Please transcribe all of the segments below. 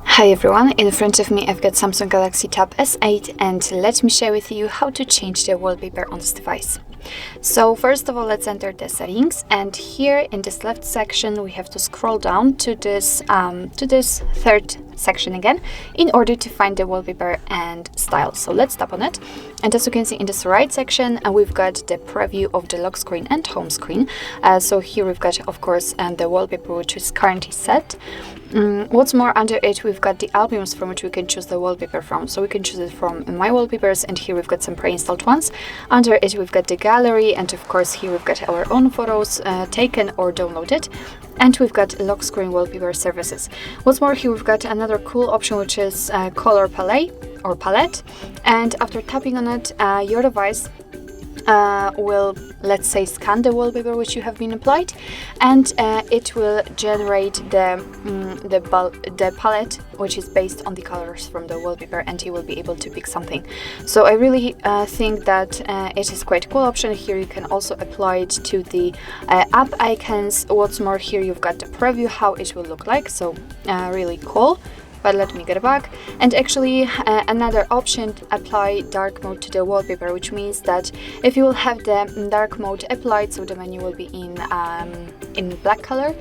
Hi everyone, in front of me I've got Samsung Galaxy Tab S8 and let me share with you how to change the wallpaper on this device. So first of all, let's enter the settings, and here in this left section we have to scroll down to this third section again in order to find the wallpaper and style. So let's tap on it, and as you can see in this right section we've got the preview of the lock screen and home screen. So here we've got of course the wallpaper which is currently set. What's more, under it we've got the albums from which we can choose the wallpaper from. So we can choose it from My Wallpapers, and here we've got some pre-installed ones. Under it we've got the gallery, and of course here we've got our own photos taken or downloaded, and we've got lock screen wallpaper services. What's more, here we've got another cool option which is color palette, and after tapping on it your device will, let's say, scan the wallpaper which you have been applied, and it will generate the palette which is based on the colors from the wallpaper, and you will be able to pick something. So I really think that it is quite a cool option. Here you can also apply it to the app icons. What's more, here you've got the preview how it will look like, so really cool. But let me get back. And actually another option, apply dark mode to the wallpaper, which means that if you will have the dark mode applied, so the menu will be in black color,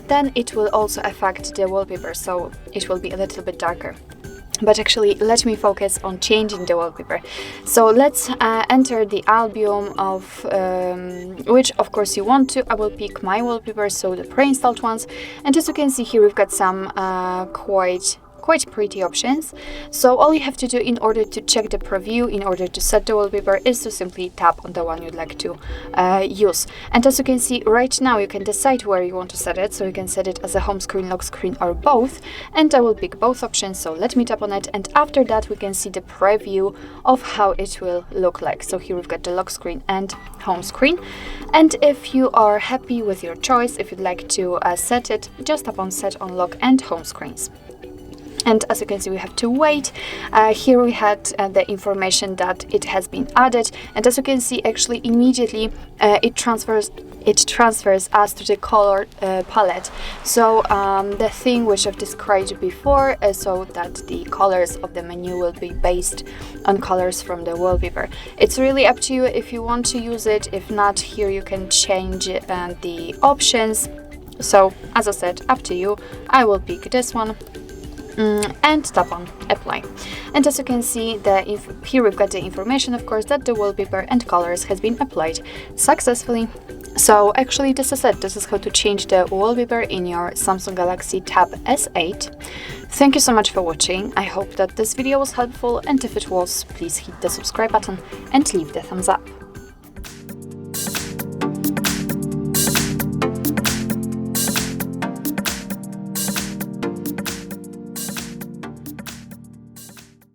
then it will also affect the wallpaper, so it will be a little bit darker. But actually, let me focus on changing the wallpaper. So let's enter the album of which of course you want to. I will pick My Wallpaper, so the pre-installed ones. And as you can see here, we've got some quite pretty options. So all you have to do in order to check the preview, in order to set the wallpaper, is to simply tap on the one you'd like to use. And as you can see right now, you can decide where you want to set it. So you can set it as a home screen, lock screen, or both. And I will pick both options. So let me tap on it, and after that we can see the preview of how it will look like. So here we've got the lock screen and home screen. And if you are happy with your choice, if you'd like to set it, just tap on set on lock and home screens. And as you can see, we have to wait. Here we had the information that it has been added, and as you can see, actually immediately it transfers us to the color palette. So the thing which I've described before, so that the colors of the menu will be based on colors from the wallpaper. It's really up to you if you want to use it. If not, here you can change the options. So as I said, up to you. I will pick this one. And tap on apply, and as you can see, here we've got the information, of course, that the wallpaper and colors has been applied successfully. So actually, this is it. This is how to change the wallpaper in your Samsung Galaxy Tab S8. Thank you so much for watching. I hope that this video was helpful, and if it was, please hit the subscribe button and leave the thumbs up.